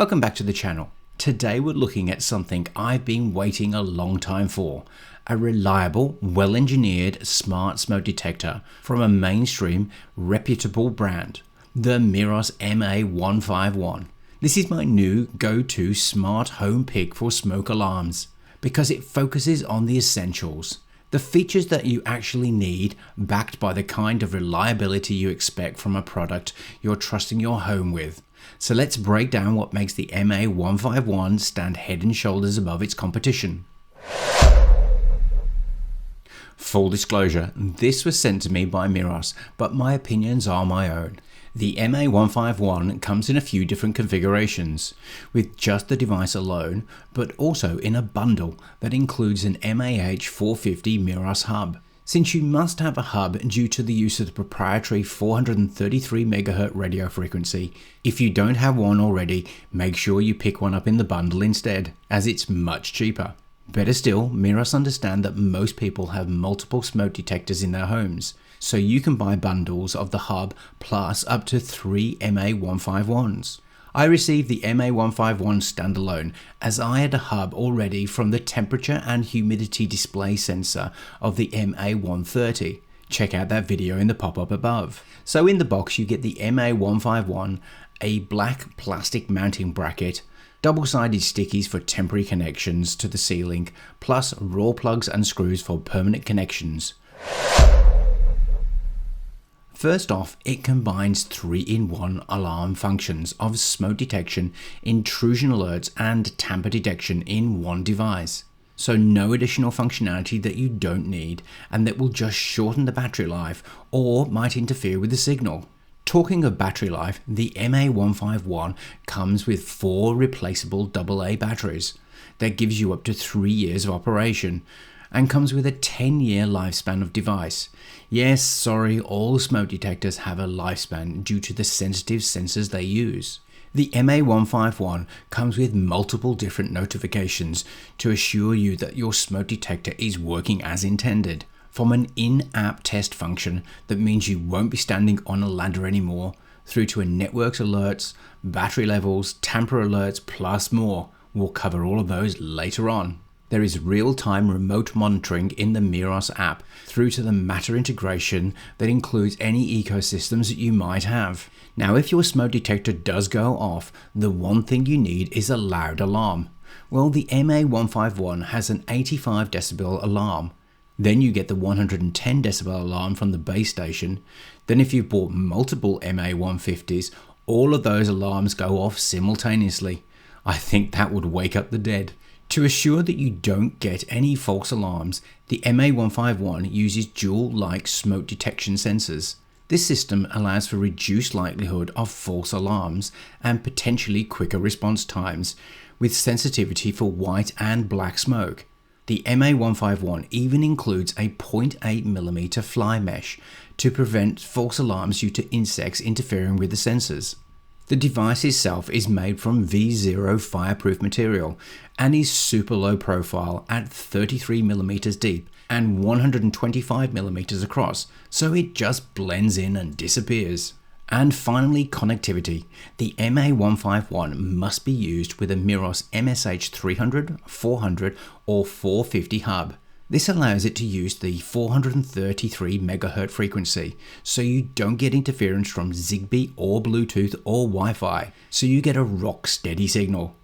Welcome back to the channel. Today we're looking at something I've been waiting a long time for. A reliable, well-engineered smart smoke detector from a mainstream, reputable brand. The Meross MA151. This is my new go-to smart home pick for smoke alarms because it focuses on the essentials. The features that you actually need, backed by the kind of reliability you expect from a product you're trusting your home with. So let's break down what makes the MA151 stand head and shoulders above its competition. Full disclosure, this was sent to me by Meross, but my opinions are my own. The MA151 comes in a few different configurations, with just the device alone, but also in a bundle that includes an MAH450 Meross hub. Since you must have a hub due to the use of the proprietary 433 MHz radio frequency, if you don't have one already, make sure you pick one up in the bundle instead, as it's much cheaper. Better still, Meross understand that most people have multiple smoke detectors in their homes, so you can buy bundles of the hub plus up to 3 MA151s. I received the MA151 standalone as I had a hub already from the temperature and humidity display sensor of the MA130. Check out that video in the pop-up above. So in the box you get the MA151, a black plastic mounting bracket, double-sided stickies for temporary connections to the ceiling, plus raw plugs and screws for permanent connections. First off, it combines 3-in-1 alarm functions of smoke detection, intrusion alerts and tamper detection in one device. So no additional functionality that you don't need and that will just shorten the battery life or might interfere with the signal. Talking of battery life, the MA151 comes with 4 replaceable AA batteries that gives you up to 3 years of operation and comes with a 10-year lifespan of device. Yes, sorry, all smoke detectors have a lifespan due to the sensitive sensors they use. The MA151 comes with multiple different notifications to assure you that your smoke detector is working as intended. From an in-app test function that means you won't be standing on a ladder anymore, through to a network's alerts, battery levels, tamper alerts, plus more. We'll cover all of those later on. There is real-time remote monitoring in the Meross app through to the Matter integration that includes any ecosystems that you might have. Now, if your smoke detector does go off, the one thing you need is a loud alarm. Well, the MA151 has an 85 decibel alarm. Then you get the 110 decibel alarm from the base station. Then if you've bought multiple MA150s, all of those alarms go off simultaneously. I think that would wake up the dead. To assure that you don't get any false alarms, the MA151 uses dual-like smoke detection sensors. This system allows for reduced likelihood of false alarms and potentially quicker response times, with sensitivity for white and black smoke. The MA151 even includes a 0.8mm fly mesh to prevent false alarms due to insects interfering with the sensors. The device itself is made from V0 fireproof material and is super low profile at 33mm deep and 125mm across, so it just blends in and disappears. And finally, connectivity. The MA151 must be used with a Meross MSH 300, 400 or 450 hub. This allows it to use the 433 MHz frequency, so you don't get interference from Zigbee or Bluetooth or Wi-Fi, so you get a rock steady signal.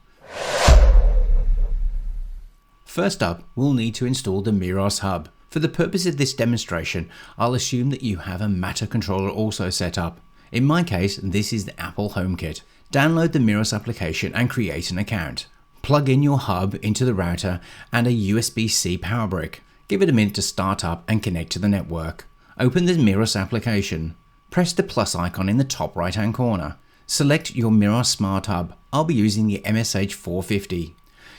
First up, we'll need to install the Meross hub. For the purpose of this demonstration, I'll assume that you have a Matter controller also set up. In my case, this is the Apple HomeKit. Download the Meross application and create an account. Plug in your hub into the router and a USB-C power brick. Give it a minute to start up and connect to the network. Open the Meross application. Press the plus icon in the top right hand corner. Select your Meross Smart Hub. I'll be using the MSH450.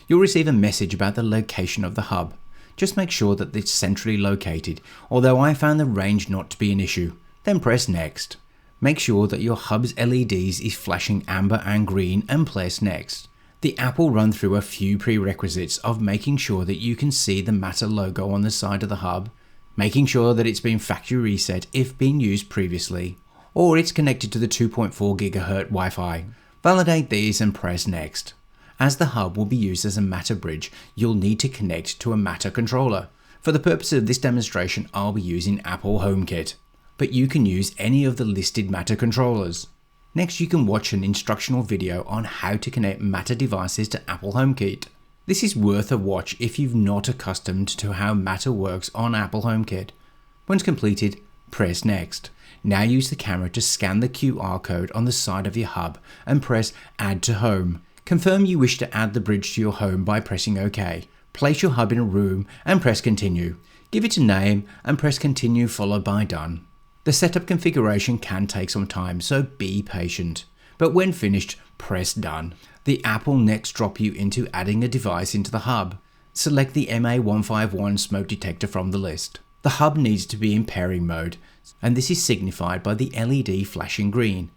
You'll receive a message about the location of the hub. Just make sure that it's centrally located, although I found the range not to be an issue. Then press Next. Make sure that your hub's LEDs is flashing amber and green and press Next. The app will run through a few prerequisites of making sure that you can see the Matter logo on the side of the hub, making sure that it's been factory reset if been used previously, or it's connected to the 2.4 GHz Wi-Fi. Validate these and press next. As the hub will be used as a Matter bridge, you'll need to connect to a Matter controller. For the purpose of this demonstration, I'll be using Apple HomeKit, but you can use any of the listed Matter controllers. Next, you can watch an instructional video on how to connect Matter devices to Apple HomeKit. This is worth a watch if you're not accustomed to how Matter works on Apple HomeKit. Once completed, press next. Now use the camera to scan the QR code on the side of your hub and press Add to Home. Confirm you wish to add the bridge to your home by pressing OK. Place your hub in a room and press Continue. Give it a name and press Continue followed by Done. The setup configuration can take some time, so be patient. But when finished, press Done. The app will next drop you into adding a device into the hub. Select the MA151 smoke detector from the list. The hub needs to be in pairing mode, and this is signified by the LED flashing green.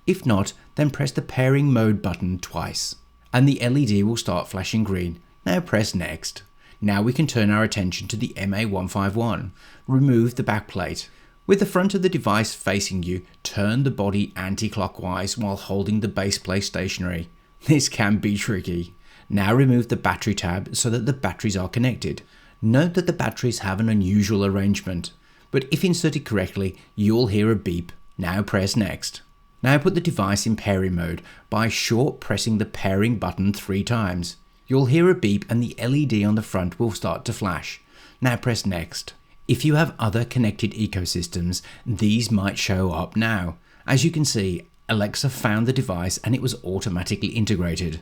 If not, then press the pairing mode button twice, and the LED will start flashing green. Now press next. Now we can turn our attention to the MA151. Remove the backplate. With the front of the device facing you, turn the body anti-clockwise while holding the base plate stationary. This can be tricky. Now remove the battery tab so that the batteries are connected. Note that the batteries have an unusual arrangement, but if inserted correctly, you'll hear a beep. Now press next. Now put the device in pairing mode by short pressing the pairing button 3 times. You'll hear a beep and the LED on the front will start to flash. Now press next. If you have other connected ecosystems, these might show up now. As you can see, Alexa found the device and it was automatically integrated.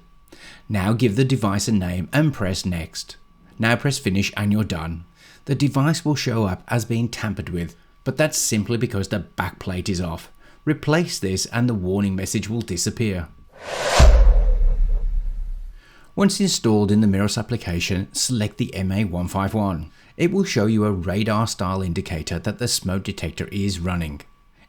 Now give the device a name and press next. Now press finish and you're done. The device will show up as being tampered with, but that's simply because the backplate is off. Replace this and the warning message will disappear. Once installed in the Meross application, select the MA151. It will show you a radar style indicator that the smoke detector is running.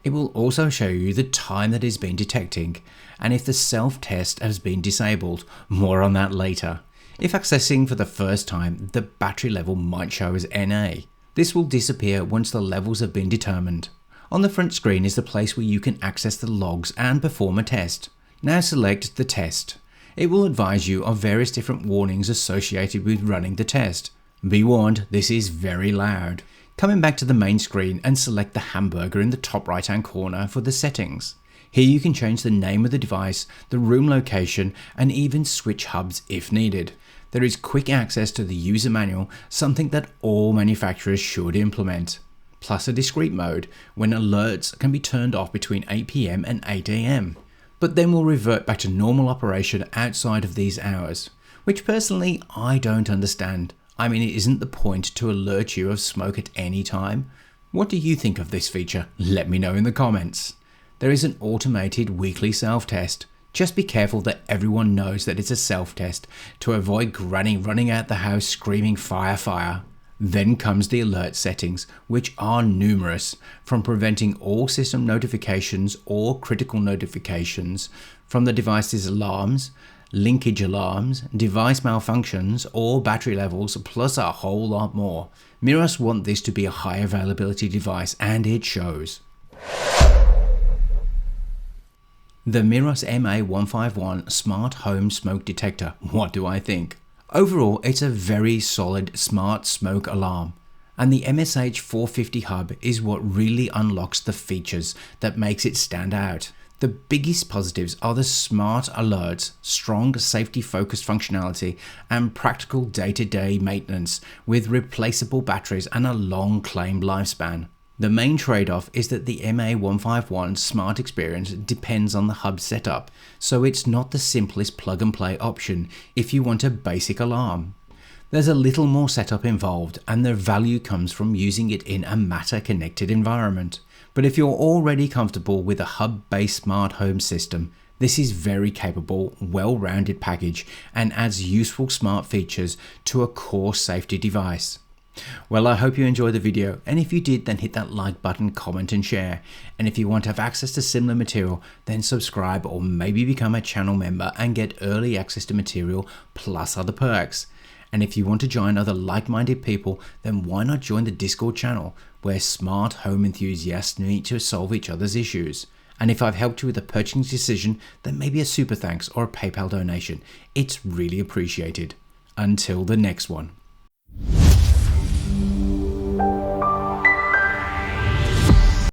It will also show you the time that it has been detecting, and if the self-test has been disabled. More on that later. If accessing for the first time, the battery level might show as NA. This will disappear once the levels have been determined. On the front screen is the place where you can access the logs and perform a test. Now select the test. It will advise you of various different warnings associated with running the test. Be warned, this is very loud. Coming back to the main screen and select the hamburger in the top right hand corner for the settings. Here you can change the name of the device, the room location, and even switch hubs if needed. There is quick access to the user manual, something that all manufacturers should implement. Plus a discrete mode, when alerts can be turned off between 8 PM and 8 AM. But then will revert back to normal operation outside of these hours, which personally I don't understand. I mean, it isn't the point to alert you of smoke at any time. What do you think of this feature? Let me know in the comments. There is an automated weekly self-test. Just be careful that everyone knows that it's a self-test to avoid granny running out the house screaming fire, fire. Then comes the alert settings, which are numerous, from preventing all system notifications or critical notifications from the device's alarms, linkage alarms, device malfunctions, or battery levels, plus a whole lot more. Meross want this to be a high availability device, and it shows. The Meross MA151 Smart Home Smoke Detector. What do I think? Overall, it's a very solid smart smoke alarm, and the MSH450 hub is what really unlocks the features that makes it stand out. The biggest positives are the smart alerts, strong safety-focused functionality, and practical day-to-day maintenance with replaceable batteries and a long claimed lifespan. The main trade-off is that the MA151 smart experience depends on the hub setup, so it's not the simplest plug-and-play option if you want a basic alarm. There's a little more setup involved, and the value comes from using it in a Matter-connected environment. But if you're already comfortable with a hub-based smart home system, this is very capable, well-rounded package and adds useful smart features to a core safety device. Well, I hope you enjoyed the video, and if you did, then hit that like button, comment and share. And if you want to have access to similar material, then subscribe or maybe become a channel member and get early access to material plus other perks. And if you want to join other like-minded people, then why not join the Discord channel where smart home enthusiasts meet to solve each other's issues. And if I've helped you with a purchasing decision, then maybe a super thanks or a PayPal donation. It's really appreciated. Until the next one.